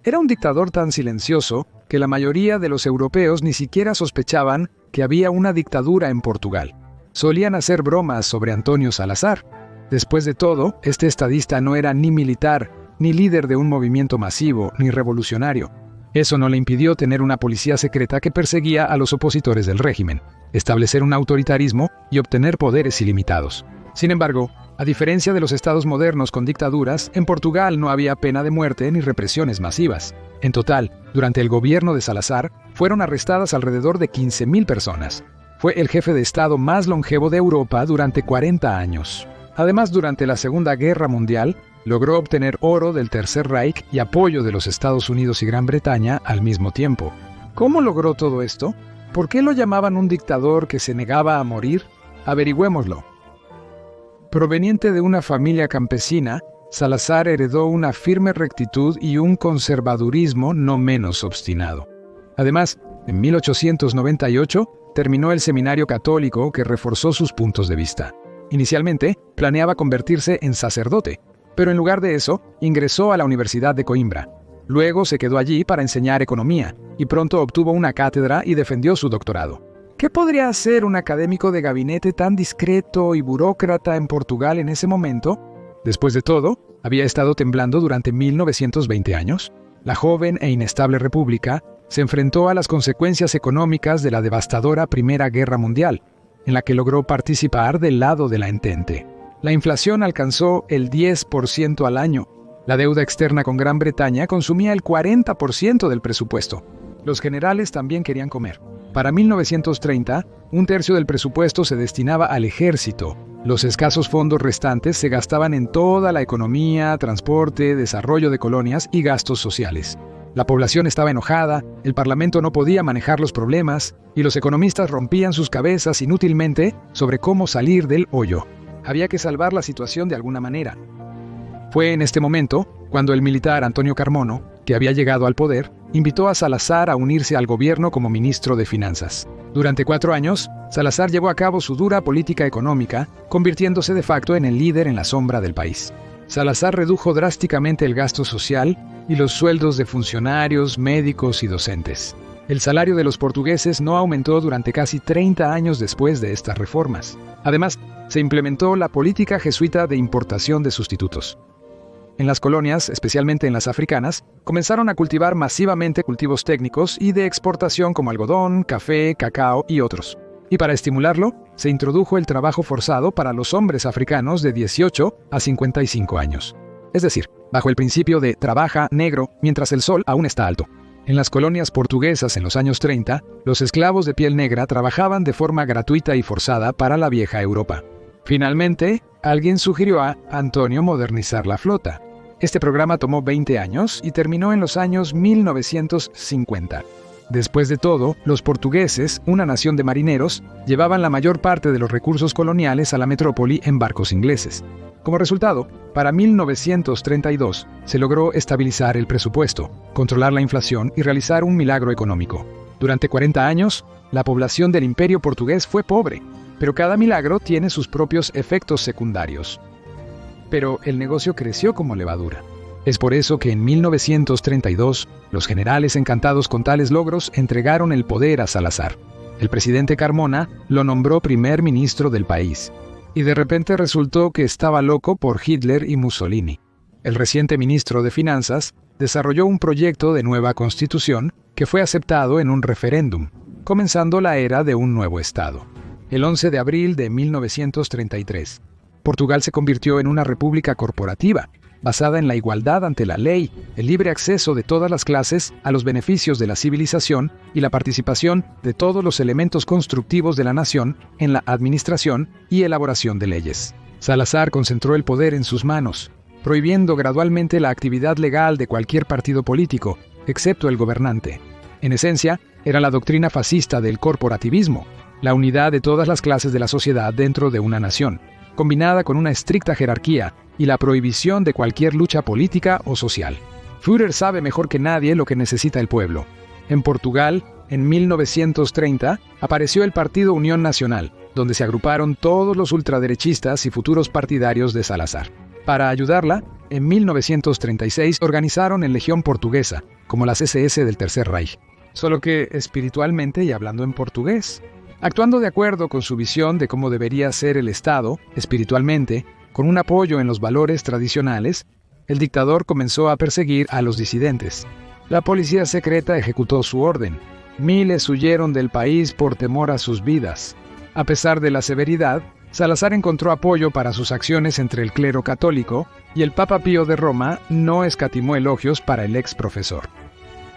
Era un dictador tan silencioso que la mayoría de los europeos ni siquiera sospechaban que había una dictadura en Portugal. Solían hacer bromas sobre Antonio Salazar. Después de todo, este estadista no era ni militar, ni líder de un movimiento masivo, ni revolucionario. Eso no le impidió tener una policía secreta que perseguía a los opositores del régimen, establecer un autoritarismo y obtener poderes ilimitados. Sin embargo, a diferencia de los estados modernos con dictaduras, en Portugal no había pena de muerte ni represiones masivas. En total, durante el gobierno de Salazar, fueron arrestadas alrededor de 15.000 personas. Fue el jefe de Estado más longevo de Europa durante 40 años. Además, durante la Segunda Guerra Mundial, logró obtener oro del Tercer Reich y apoyo de los Estados Unidos y Gran Bretaña al mismo tiempo. ¿Cómo logró todo esto? ¿Por qué lo llamaban un dictador que se negaba a morir? Averigüémoslo. Proveniente de una familia campesina, Salazar heredó una firme rectitud y un conservadurismo no menos obstinado. Además, en 1898 terminó el seminario católico que reforzó sus puntos de vista. Inicialmente, planeaba convertirse en sacerdote, pero en lugar de eso, ingresó a la Universidad de Coimbra. Luego se quedó allí para enseñar economía, y pronto obtuvo una cátedra y defendió su doctorado. ¿Qué podría hacer un académico de gabinete tan discreto y burócrata en Portugal en ese momento? Después de todo, había estado temblando durante 1920 años. La joven e inestable república se enfrentó a las consecuencias económicas de la devastadora Primera Guerra Mundial, en la que logró participar del lado de la Entente. La inflación alcanzó el 10% al año. La deuda externa con Gran Bretaña consumía el 40% del presupuesto. Los generales también querían comer. Para 1930, un tercio del presupuesto se destinaba al ejército. Los escasos fondos restantes se gastaban en toda la economía, transporte, desarrollo de colonias y gastos sociales. La población estaba enojada, el parlamento no podía manejar los problemas y los economistas rompían sus cabezas inútilmente sobre cómo salir del hoyo. Había que salvar la situación de alguna manera. Fue en este momento cuando el militar Antonio Carmona, que había llegado al poder, invitó a Salazar a unirse al gobierno como ministro de Finanzas. Durante 4 años, Salazar llevó a cabo su dura política económica, convirtiéndose de facto en el líder en la sombra del país. Salazar redujo drásticamente el gasto social y los sueldos de funcionarios, médicos y docentes. El salario de los portugueses no aumentó durante casi 30 años después de estas reformas. Además, se implementó la política jesuita de importación de sustitutos. En las colonias, especialmente en las africanas, comenzaron a cultivar masivamente cultivos técnicos y de exportación como algodón, café, cacao y otros. Y para estimularlo, se introdujo el trabajo forzado para los hombres africanos de 18 a 55 años. Es decir, bajo el principio de trabaja negro mientras el sol aún está alto. En las colonias portuguesas en los años 30, los esclavos de piel negra trabajaban de forma gratuita y forzada para la vieja Europa. Finalmente, alguien sugirió a Antonio modernizar la flota. Este programa tomó 20 años y terminó en los años 1950. Después de todo, los portugueses, una nación de marineros, llevaban la mayor parte de los recursos coloniales a la metrópoli en barcos ingleses. Como resultado, para 1932 se logró estabilizar el presupuesto, controlar la inflación y realizar un milagro económico. Durante 40 años, la población del Imperio portugués fue pobre, pero cada milagro tiene sus propios efectos secundarios. Pero el negocio creció como levadura. Es por eso que en 1932, los generales encantados con tales logros entregaron el poder a Salazar. El presidente Carmona lo nombró primer ministro del país. Y de repente resultó que estaba loco por Hitler y Mussolini. El reciente ministro de Finanzas desarrolló un proyecto de nueva constitución que fue aceptado en un referéndum, comenzando la era de un nuevo Estado. El 11 de abril de 1933, Portugal se convirtió en una república corporativa, basada en la igualdad ante la ley, el libre acceso de todas las clases a los beneficios de la civilización y la participación de todos los elementos constructivos de la nación en la administración y elaboración de leyes. Salazar concentró el poder en sus manos, prohibiendo gradualmente la actividad legal de cualquier partido político, excepto el gobernante. En esencia, era la doctrina fascista del corporativismo, la unidad de todas las clases de la sociedad dentro de una nación, combinada con una estricta jerarquía y la prohibición de cualquier lucha política o social. Führer sabe mejor que nadie lo que necesita el pueblo. En Portugal, en 1930, apareció el Partido Unión Nacional, donde se agruparon todos los ultraderechistas y futuros partidarios de Salazar. Para ayudarla, en 1936 organizaron en Legión Portuguesa, como las SS del Tercer Reich, solo que espiritualmente y hablando en portugués. Actuando de acuerdo con su visión de cómo debería ser el Estado, espiritualmente, con un apoyo en los valores tradicionales, el dictador comenzó a perseguir a los disidentes. La policía secreta ejecutó su orden. Miles huyeron del país por temor a sus vidas. A pesar de la severidad, Salazar encontró apoyo para sus acciones entre el clero católico y el Papa Pío de Roma no escatimó elogios para el ex profesor.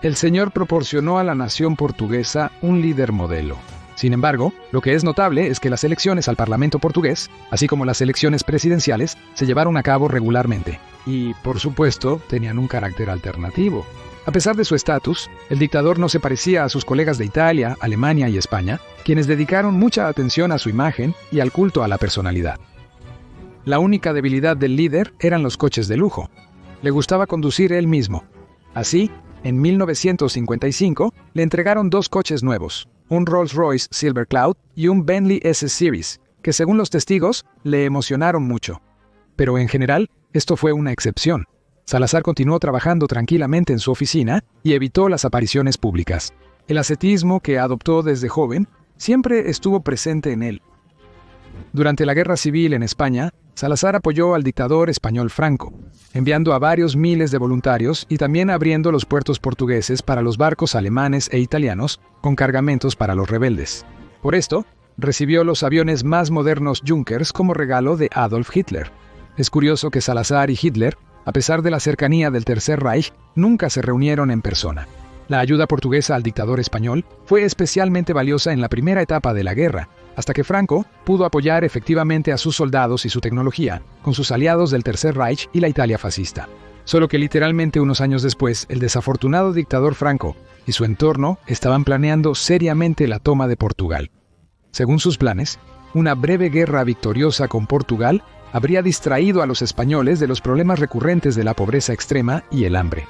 El señor proporcionó a la nación portuguesa un líder modelo. Sin embargo, lo que es notable es que las elecciones al Parlamento portugués, así como las elecciones presidenciales, se llevaron a cabo regularmente. Y, por supuesto, tenían un carácter alternativo. A pesar de su estatus, el dictador no se parecía a sus colegas de Italia, Alemania y España, quienes dedicaron mucha atención a su imagen y al culto a la personalidad. La única debilidad del líder eran los coches de lujo. Le gustaba conducir él mismo. Así, en 1955, le entregaron 2 coches nuevos, un Rolls-Royce Silver Cloud y un Bentley S-Series, que según los testigos, le emocionaron mucho. Pero en general, esto fue una excepción. Salazar continuó trabajando tranquilamente en su oficina y evitó las apariciones públicas. El ascetismo que adoptó desde joven siempre estuvo presente en él. Durante la Guerra Civil en España, Salazar apoyó al dictador español Franco, enviando a varios miles de voluntarios y también abriendo los puertos portugueses para los barcos alemanes e italianos con cargamentos para los rebeldes. Por esto, recibió los aviones más modernos Junkers como regalo de Adolf Hitler. Es curioso que Salazar y Hitler, a pesar de la cercanía del Tercer Reich, nunca se reunieron en persona. La ayuda portuguesa al dictador español fue especialmente valiosa en la primera etapa de la guerra, hasta que Franco pudo apoyar efectivamente a sus soldados y su tecnología con sus aliados del Tercer Reich y la Italia fascista. Solo que literalmente unos años después, el desafortunado dictador Franco y su entorno estaban planeando seriamente la toma de Portugal. Según sus planes, una breve guerra victoriosa con Portugal habría distraído a los españoles de los problemas recurrentes de la pobreza extrema y el hambre.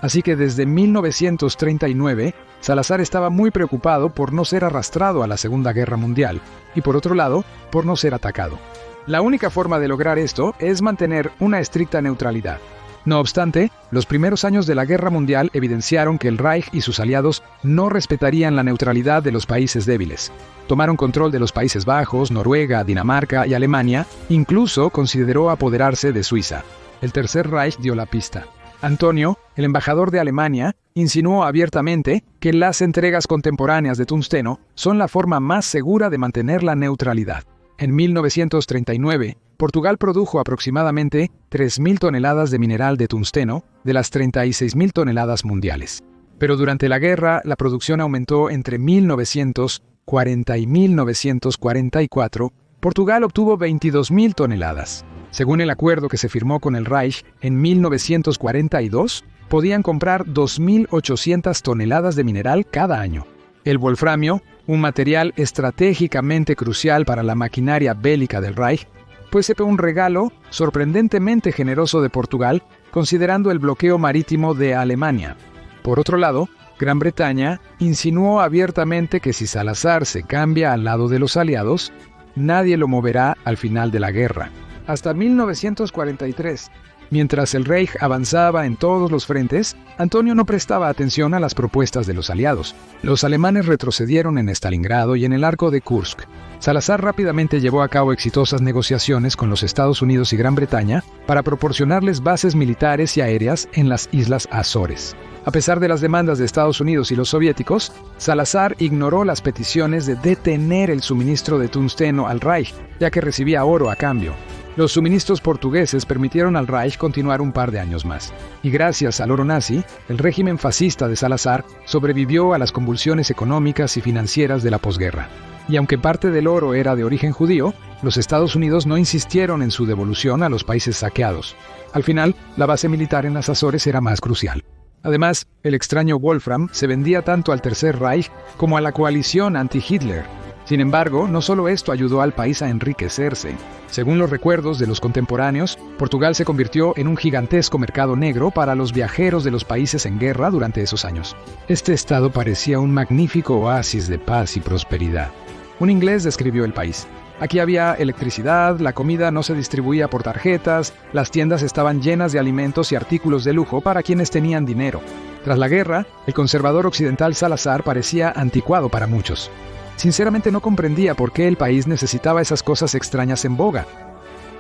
Así que desde 1939, Salazar estaba muy preocupado por no ser arrastrado a la Segunda Guerra Mundial y, por otro lado, por no ser atacado. La única forma de lograr esto es mantener una estricta neutralidad. No obstante, los primeros años de la Guerra Mundial evidenciaron que el Reich y sus aliados no respetarían la neutralidad de los países débiles. Tomaron control de los Países Bajos, Noruega, Dinamarca y Alemania, incluso consideró apoderarse de Suiza. El Tercer Reich dio la pista. Antonio, el embajador de Alemania, insinuó abiertamente que las entregas contemporáneas de tungsteno son la forma más segura de mantener la neutralidad. En 1939, Portugal produjo aproximadamente 3.000 toneladas de mineral de tungsteno de las 36.000 toneladas mundiales. Pero durante la guerra, la producción aumentó entre 1940 y 1944. Portugal obtuvo 22.000 toneladas. Según el acuerdo que se firmó con el Reich en 1942, podían comprar 2.800 toneladas de mineral cada año. El wolframio, un material estratégicamente crucial para la maquinaria bélica del Reich, fue un regalo sorprendentemente generoso de Portugal, considerando el bloqueo marítimo de Alemania. Por otro lado, Gran Bretaña insinuó abiertamente que si Salazar se cambia al lado de los aliados, nadie lo moverá al final de la guerra. Hasta 1943, mientras el Reich avanzaba en todos los frentes, Antonio no prestaba atención a las propuestas de los aliados. Los alemanes retrocedieron en Stalingrado y en el arco de Kursk. Salazar rápidamente llevó a cabo exitosas negociaciones con los Estados Unidos y Gran Bretaña para proporcionarles bases militares y aéreas en las Islas Azores. A pesar de las demandas de Estados Unidos y los soviéticos, Salazar ignoró las peticiones de detener el suministro de tungsteno al Reich, ya que recibía oro a cambio. Los suministros portugueses permitieron al Reich continuar un par de años más. Y gracias al oro nazi, el régimen fascista de Salazar sobrevivió a las convulsiones económicas y financieras de la posguerra. Y aunque parte del oro era de origen judío, los Estados Unidos no insistieron en su devolución a los países saqueados. Al final, la base militar en las Azores era más crucial. Además, el extraño Wolfram se vendía tanto al Tercer Reich como a la coalición anti-Hitler. Sin embargo, no solo esto ayudó al país a enriquecerse. Según los recuerdos de los contemporáneos, Portugal se convirtió en un gigantesco mercado negro para los viajeros de los países en guerra durante esos años. Este estado parecía un magnífico oasis de paz y prosperidad. Un inglés describió el país. Aquí había electricidad, la comida no se distribuía por tarjetas, las tiendas estaban llenas de alimentos y artículos de lujo para quienes tenían dinero. Tras la guerra, el conservador occidental Salazar parecía anticuado para muchos. Sinceramente no comprendía por qué el país necesitaba esas cosas extrañas en boga.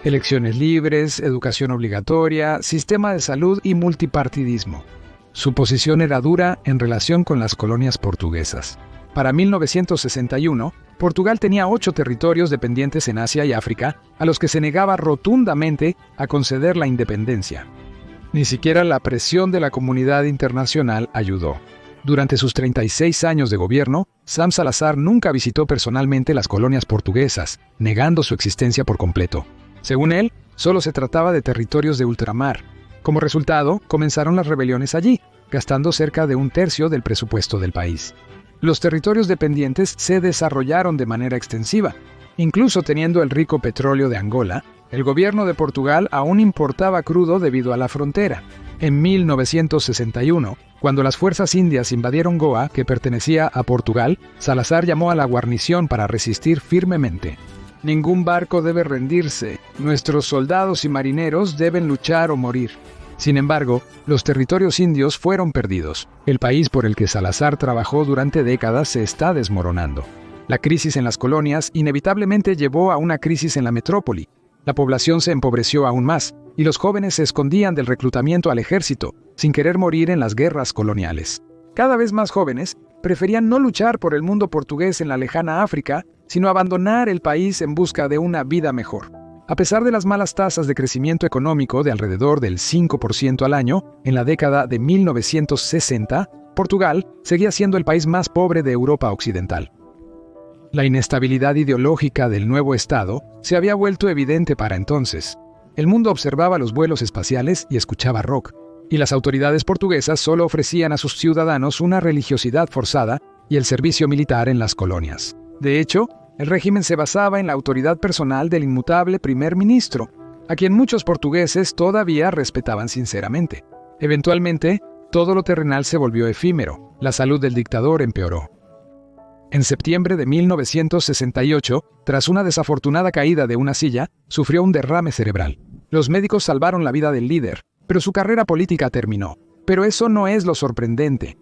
Elecciones libres, educación obligatoria, sistema de salud y multipartidismo. Su posición era dura en relación con las colonias portuguesas. Para 1961, Portugal tenía 8 territorios dependientes en Asia y África, a los que se negaba rotundamente a conceder la independencia. Ni siquiera la presión de la comunidad internacional ayudó. Durante sus 36 años de gobierno, Sam Salazar nunca visitó personalmente las colonias portuguesas, negando su existencia por completo. Según él, solo se trataba de territorios de ultramar. Como resultado, comenzaron las rebeliones allí, gastando cerca de 1/3 del presupuesto del país. Los territorios dependientes se desarrollaron de manera extensiva. Incluso teniendo el rico petróleo de Angola, el gobierno de Portugal aún importaba crudo debido a la frontera. En 1961, cuando las fuerzas indias invadieron Goa, que pertenecía a Portugal, Salazar llamó a la guarnición para resistir firmemente. Ningún barco debe rendirse. Nuestros soldados y marineros deben luchar o morir. Sin embargo, los territorios indios fueron perdidos. El país por el que Salazar trabajó durante décadas se está desmoronando. La crisis en las colonias inevitablemente llevó a una crisis en la metrópoli. La población se empobreció aún más, y los jóvenes se escondían del reclutamiento al ejército, sin querer morir en las guerras coloniales. Cada vez más jóvenes preferían no luchar por el mundo portugués en la lejana África, sino abandonar el país en busca de una vida mejor. A pesar de las malas tasas de crecimiento económico de alrededor del 5% al año, en la década de 1960, Portugal seguía siendo el país más pobre de Europa Occidental. La inestabilidad ideológica del nuevo Estado se había vuelto evidente para entonces. El mundo observaba los vuelos espaciales y escuchaba rock, y las autoridades portuguesas solo ofrecían a sus ciudadanos una religiosidad forzada y el servicio militar en las colonias. De hecho, el régimen se basaba en la autoridad personal del inmutable primer ministro, a quien muchos portugueses todavía respetaban sinceramente. Eventualmente, todo lo terrenal se volvió efímero. La salud del dictador empeoró. En septiembre de 1968, tras una desafortunada caída de una silla, sufrió un derrame cerebral. Los médicos salvaron la vida del líder, pero su carrera política terminó. Pero eso no es lo sorprendente.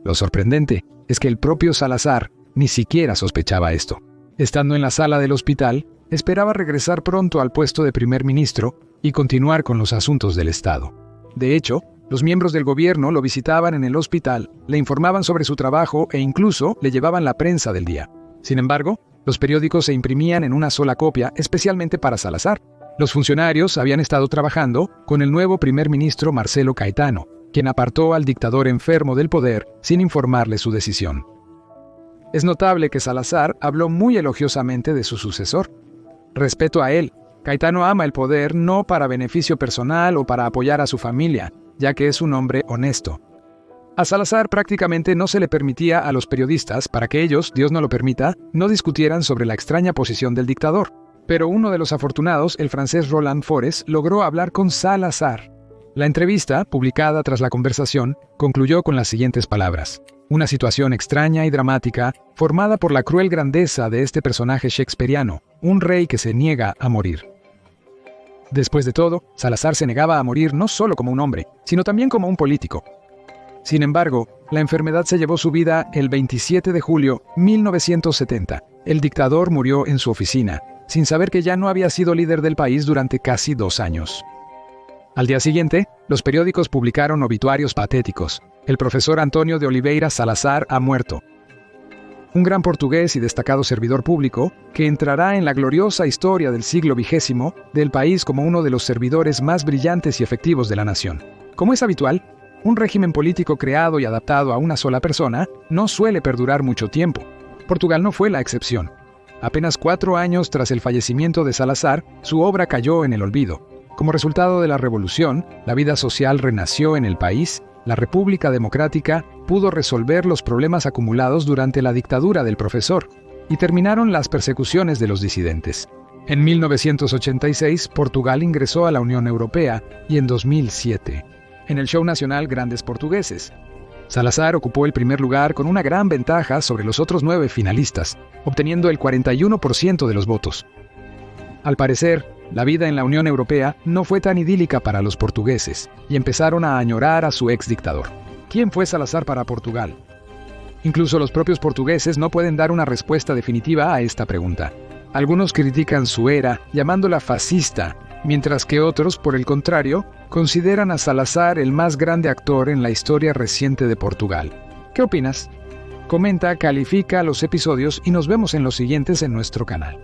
Lo sorprendente es que el propio Salazar ni siquiera sospechaba esto. Estando en la sala del hospital, esperaba regresar pronto al puesto de primer ministro y continuar con los asuntos del Estado. De hecho, los miembros del gobierno lo visitaban en el hospital, le informaban sobre su trabajo e incluso le llevaban la prensa del día. Sin embargo, los periódicos se imprimían en una sola copia, especialmente para Salazar. Los funcionarios habían estado trabajando con el nuevo primer ministro Marcelo Caetano, quien apartó al dictador enfermo del poder sin informarle su decisión. Es notable que Salazar habló muy elogiosamente de su sucesor. Respeto a él. Caetano ama el poder no para beneficio personal o para apoyar a su familia, ya que es un hombre honesto. A Salazar prácticamente no se le permitía a los periodistas, para que ellos, Dios no lo permita, no discutieran sobre la extraña posición del dictador. Pero uno de los afortunados, el francés Roland Forest, logró hablar con Salazar. La entrevista, publicada tras la conversación, concluyó con las siguientes palabras. Una situación extraña y dramática, formada por la cruel grandeza de este personaje shakespeariano, un rey que se niega a morir. Después de todo, Salazar se negaba a morir no solo como un hombre, sino también como un político. Sin embargo, la enfermedad se llevó su vida el 27 de julio de 1970. El dictador murió en su oficina, sin saber que ya no había sido líder del país durante casi 2 años. Al día siguiente, los periódicos publicaron obituarios patéticos. El profesor Antonio de Oliveira Salazar ha muerto. Un gran portugués y destacado servidor público que entrará en la gloriosa historia del siglo XX del país como uno de los servidores más brillantes y efectivos de la nación. Como es habitual, un régimen político creado y adaptado a una sola persona no suele perdurar mucho tiempo. Portugal no fue la excepción. Apenas 4 años tras el fallecimiento de Salazar, su obra cayó en el olvido. Como resultado de la revolución, la vida social renació en el país, la República Democrática pudo resolver los problemas acumulados durante la dictadura del profesor, y terminaron las persecuciones de los disidentes. En 1986, Portugal ingresó a la Unión Europea y en 2007, en el show nacional Grandes Portugueses, Salazar ocupó el primer lugar con una gran ventaja sobre los otros 9 finalistas, obteniendo el 41% de los votos. Al parecer, la vida en la Unión Europea no fue tan idílica para los portugueses, y empezaron a añorar a su exdictador. ¿Quién fue Salazar para Portugal? Incluso los propios portugueses no pueden dar una respuesta definitiva a esta pregunta. Algunos critican su era, llamándola fascista, mientras que otros, por el contrario, consideran a Salazar el más grande actor en la historia reciente de Portugal. ¿Qué opinas? Comenta, califica los episodios y nos vemos en los siguientes en nuestro canal.